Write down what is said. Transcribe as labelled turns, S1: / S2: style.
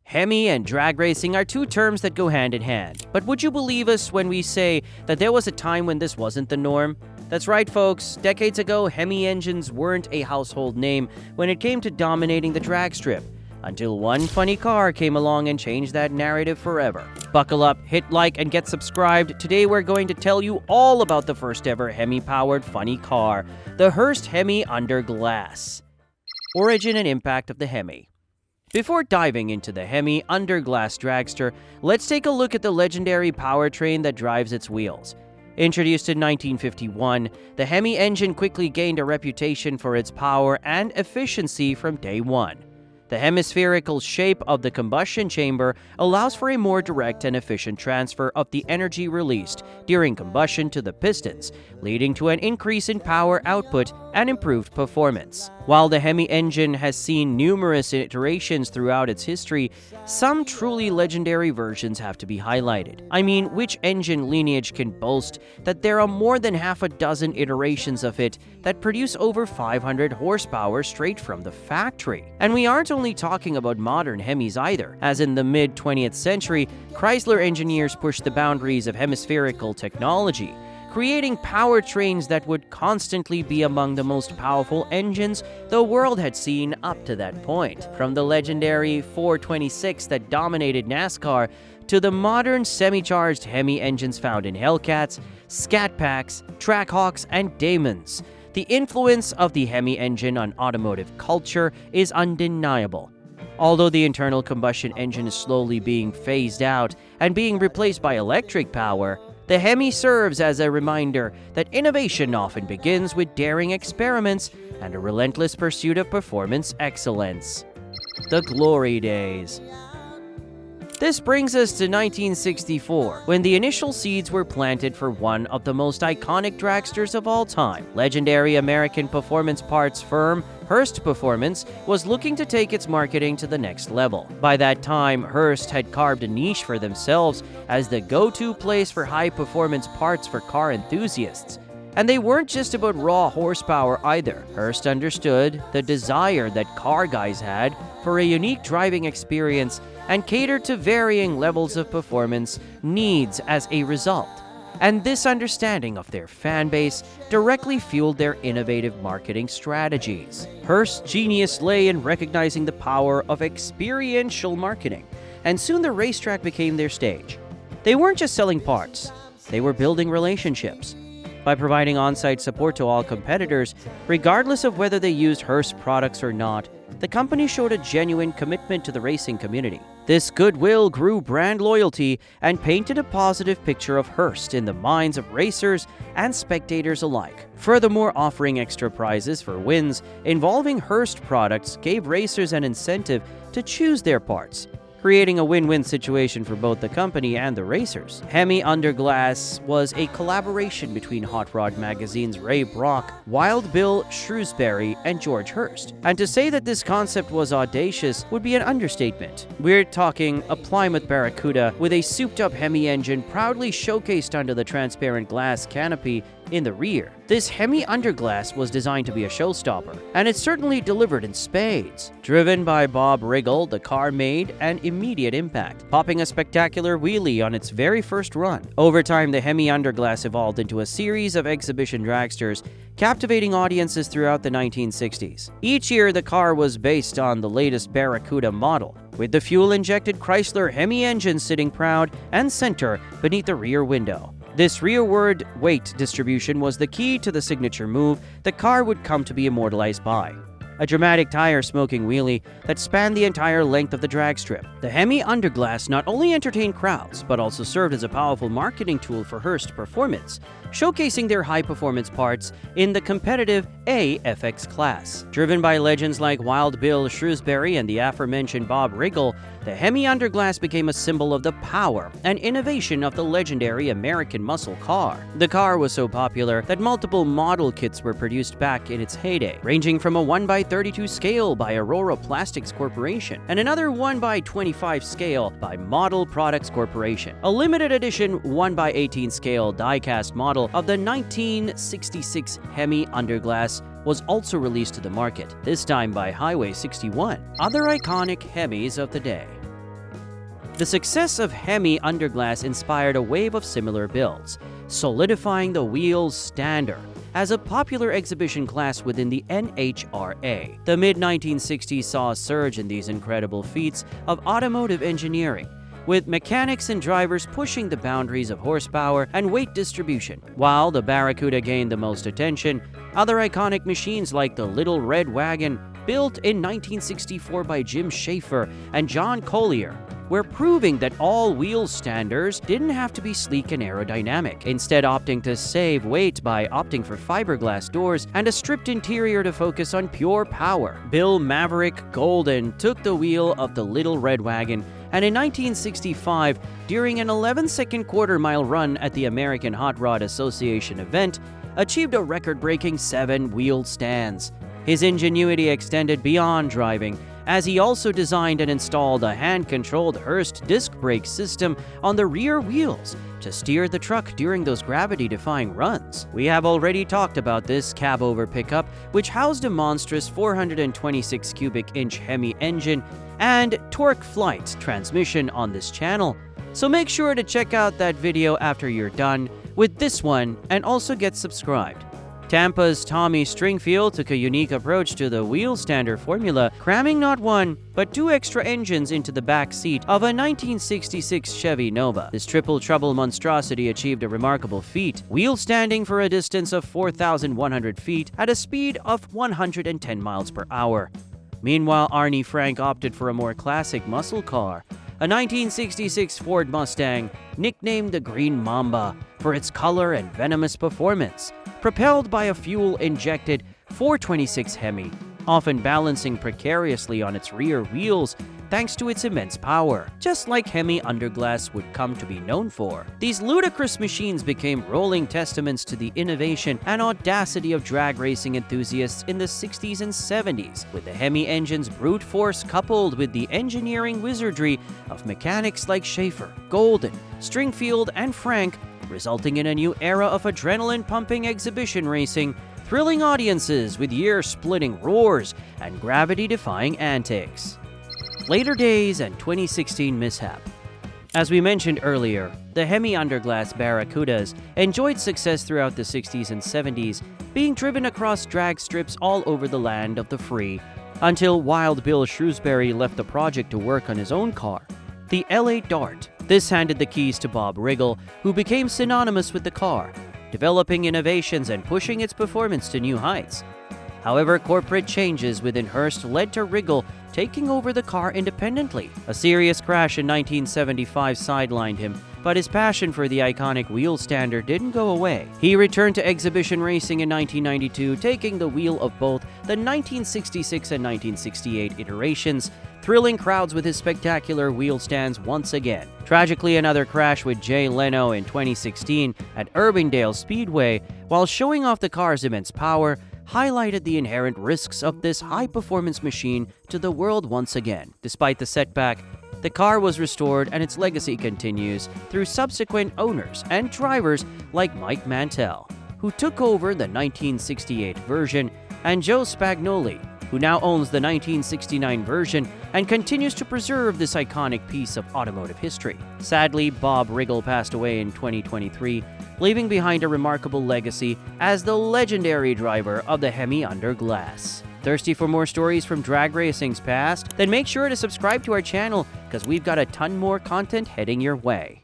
S1: Hemi and drag racing are two terms that go hand in hand. But would you believe us when we say that there was a time when this wasn't the norm? That's right, folks. Decades ago, Hemi engines weren't a household name when it came to dominating the drag strip, until one funny car came along and changed that narrative forever. Buckle up, hit like, and get subscribed. Today we're going to tell you all about the first ever Hemi-powered funny car, the Hurst HEMI Under Glass. Origin and impact of the Hemi. Before diving into the Hemi Under Glass dragster, let's take a look at the legendary powertrain that drives its wheels. Introduced in 1951, the Hemi engine quickly gained a reputation for its power and efficiency from day one. The hemispherical shape of the combustion chamber allows for a more direct and efficient transfer of the energy released during combustion to the pistons, leading to an increase in power output and improved performance. While the Hemi engine has seen numerous iterations throughout its history, some truly legendary versions have to be highlighted. I mean, which engine lineage can boast that there are more than half a dozen iterations of it that produce over 500 horsepower straight from the factory? And we aren't only talking about modern Hemis either, as in the mid-20th century, Chrysler engineers pushed the boundaries of hemispherical technology, creating powertrains that would constantly be among the most powerful engines the world had seen up to that point. From the legendary 426 that dominated NASCAR to the modern semi-charged Hemi engines found in Hellcats, Scat Packs, Trackhawks, and Damons, the influence of the Hemi engine on automotive culture is undeniable. Although the internal combustion engine is slowly being phased out and being replaced by electric power, the Hemi serves as a reminder that innovation often begins with daring experiments and a relentless pursuit of performance excellence. The glory days. This brings us to 1964, when the initial seeds were planted for one of the most iconic dragsters of all time. Legendary American performance parts firm Hurst Performance was looking to take its marketing to the next level. By that time, Hurst had carved a niche for themselves as the go-to place for high-performance parts for car enthusiasts. And they weren't just about raw horsepower either. Hurst understood the desire that car guys had for a unique driving experience and catered to varying levels of performance needs as a result. And this understanding of their fan base directly fueled their innovative marketing strategies. Hurst's genius lay in recognizing the power of experiential marketing, and soon the racetrack became their stage. They weren't just selling parts, they were building relationships. By providing on-site support to all competitors, regardless of whether they used Hurst products or not, the company showed a genuine commitment to the racing community. This goodwill grew brand loyalty and painted a positive picture of Hurst in the minds of racers and spectators alike. Furthermore, offering extra prizes for wins involving Hurst products gave racers an incentive to choose their parts, creating a win-win situation for both the company and the racers. Hemi Under Glass was a collaboration between Hot Rod Magazine's Ray Brock, Wild Bill Shrewsberry, and George Hurst. And to say that this concept was audacious would be an understatement. We're talking a Plymouth Barracuda with a souped-up Hemi engine proudly showcased under the transparent glass canopy in the rear. This Hemi Under Glass was designed to be a showstopper, and it certainly delivered in spades. Driven by Bob Riggle, the car made an immediate impact, popping a spectacular wheelie on its very first run. Over time, the Hemi Under Glass evolved into a series of exhibition dragsters, captivating audiences throughout the 1960s. Each year, the car was based on the latest Barracuda model, with the fuel-injected Chrysler Hemi engine sitting proud and center beneath the rear window. This rearward weight distribution was the key to the signature move the car would come to be immortalized by. A dramatic tire-smoking wheelie that spanned the entire length of the drag strip. The Hemi Under Glass not only entertained crowds, but also served as a powerful marketing tool for Hurst Performance, showcasing their high-performance parts in the competitive AFX class. Driven by legends like Wild Bill Shrewsberry and the aforementioned Bob Riggle, the Hemi Under Glass became a symbol of the power and innovation of the legendary American muscle car. The car was so popular that multiple model kits were produced back in its heyday, ranging from a 1x32 scale by Aurora Plastics Corporation and another 1x25 scale by Model Products Corporation. A limited edition 1x18 scale die-cast model of the 1966 Hemi Under Glass was also released to the market, this time by Highway 61. Other iconic Hemis of the day. The success of HEMI Under Glass inspired a wave of similar builds, solidifying the Wheelstander as a popular exhibition class within the NHRA. The mid-1960s saw a surge in these incredible feats of automotive engineering, with mechanics and drivers pushing the boundaries of horsepower and weight distribution. While the Barracuda gained the most attention, other iconic machines like the Little Red Wagon, built in 1964 by Jim Schaefer and John Collier, were proving that all wheelstanders didn't have to be sleek and aerodynamic, instead opting to save weight by opting for fiberglass doors and a stripped interior to focus on pure power. Bill Maverick Golden took the wheel of the Little Red Wagon, and in 1965, during an 11-second quarter-mile run at the American Hot Rod Association event, achieved a record-breaking 7 wheel stands. His ingenuity extended beyond driving, as he also designed and installed a hand-controlled Hurst disc brake system on the rear wheels to steer the truck during those gravity-defying runs. We have already talked about this cab-over pickup, which housed a monstrous 426 cubic inch Hemi engine and torque flight transmission on this channel, so make sure to check out that video after you're done with this one and also get subscribed. Tampa's Tommy Stringfield took a unique approach to the Wheelstander formula, cramming not one, but 2 extra engines into the back seat of a 1966 Chevy Nova. This triple trouble monstrosity achieved a remarkable feat, wheel standing for a distance of 4,100 feet at a speed of 110 miles per hour. Meanwhile, Arnie Frank opted for a more classic muscle car, a 1966 Ford Mustang, nicknamed the Green Mamba for its color and venomous performance, propelled by a fuel-injected 426 Hemi, often balancing precariously on its rear wheels thanks to its immense power, just like HEMI Under Glass would come to be known for. These ludicrous machines became rolling testaments to the innovation and audacity of drag racing enthusiasts in the 60s and 70s, with the Hemi engine's brute force coupled with the engineering wizardry of mechanics like Schaefer, Golden, Stringfield, and Frank, resulting in a new era of adrenaline-pumping exhibition racing, thrilling audiences with ear-splitting roars and gravity-defying antics. Later days and 2016 mishap. As we mentioned earlier, the HEMI Under Glass Barracudas enjoyed success throughout the 60s and 70s, being driven across drag strips all over the land of the free, until Wild Bill Shrewsberry left the project to work on his own car, the LA Dart. This handed the keys to Bob Riggle, who became synonymous with the car, developing innovations and pushing its performance to new heights. However, corporate changes within Hurst led to Riggle taking over the car independently. A serious crash in 1975 sidelined him, but his passion for the iconic Wheelstander didn't go away. He returned to exhibition racing in 1992, taking the wheel of both the 1966 and 1968 iterations, thrilling crowds with his spectacular wheel stands once again. Tragically, another crash with Jay Leno in 2016 at Urbandale Speedway, while showing off the car's immense power, highlighted the inherent risks of this high-performance machine to the world once again. Despite the setback, the car was restored and its legacy continues through subsequent owners and drivers like Mike Mantell, who took over the 1968 version, and Joe Spagnoli, who now owns the 1969 version and continues to preserve this iconic piece of automotive history. Sadly, Bob Riggle passed away in 2023, leaving behind a remarkable legacy as the legendary driver of the HEMI Under Glass. Thirsty for more stories from drag racing's past? Then make sure to subscribe to our channel, because we've got a ton more content heading your way.